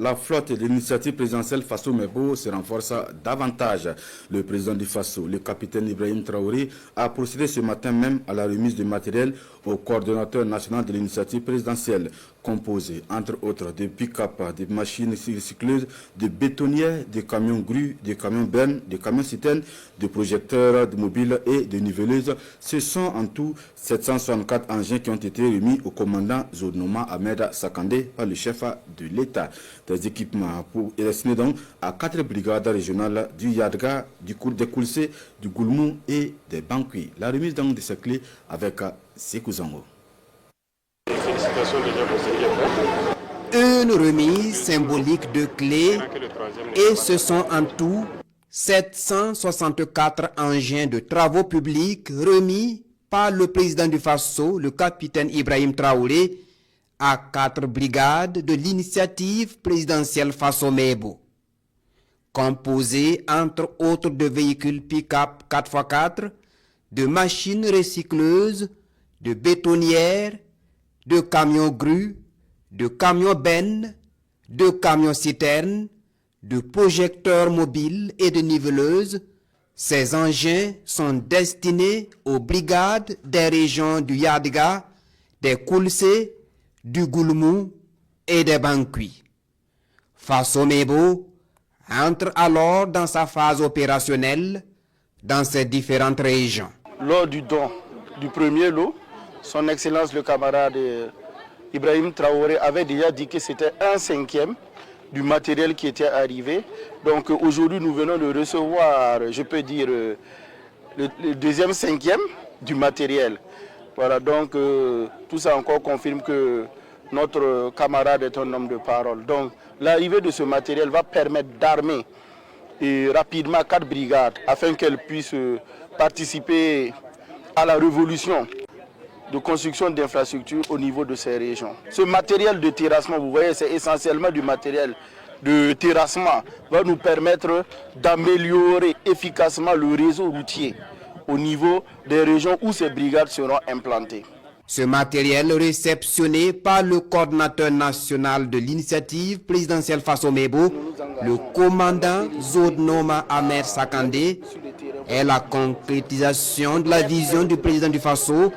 La flotte de l'initiative présidentielle Faso Mebo se renforce davantage. Le président du Faso, le capitaine Ibrahim Traoré, a procédé ce matin même à la remise de matériel au coordonnateur national de l'initiative présidentielle, composé entre autres de pick-up, de machines recycleuses, de bétonnières, de camions grues, de camions bennes, de camions citernes, de projecteurs de mobiles et de niveleuses. Ce sont en tout 764 engins qui ont été remis au commandant Zodnoma Ahmed Sakandé par le chef de l'État. Des équipements destinés donc à 4 brigades régionales du Yadga, des Koulsé, du Goulmou et des Bankui. La remise donc de ces clés avec Sekou Zango. Une remise symbolique de clés et ce sont en tout 764 engins de travaux publics remis par le président du Faso, le capitaine Ibrahim Traoré, à 4 brigades de l'initiative présidentielle Faso Mebo, composées entre autres de véhicules pick-up 4x4, de machines recycleuses, de bétonnières, de camions grues, de camions bennes, de camions citernes, de projecteurs mobiles et de niveleuses. Ces engins sont destinés aux brigades des régions du Yadga, des Koulsé, du Goulmou et des Bankui. Faso Mebo entre alors dans sa phase opérationnelle dans ces différentes régions. Lors du don du premier lot, son Excellence le camarade Ibrahim Traoré avait déjà dit que c'était 1/5 du matériel qui était arrivé. Donc aujourd'hui nous venons de recevoir, je peux dire, le deuxième 5e du matériel. Voilà, donc tout ça encore confirme que notre camarade est un homme de parole. Donc l'arrivée de ce matériel va permettre d'armer rapidement 4 brigades afin qu'elles puissent participer à la révolution de construction d'infrastructures au niveau de ces régions. Ce matériel de terrassement, vous voyez, c'est essentiellement du matériel de terrassement, va nous permettre d'améliorer efficacement le réseau routier au niveau des régions où ces brigades seront implantées. Ce matériel réceptionné par le coordinateur national de l'initiative présidentielle Faso Mebo, le commandant Zodnoma Ahmed Sakandé, est la concrétisation de la vision du président du Faso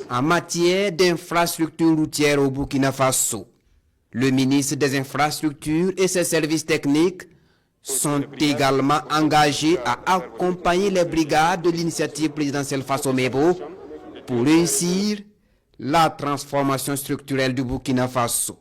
en matière d'infrastructures routières au Burkina Faso. Le ministre des Infrastructures et ses services techniques sont également engagés à accompagner les brigades de l'initiative présidentielle Faso Mebo pour réussir la transformation structurelle du Burkina Faso.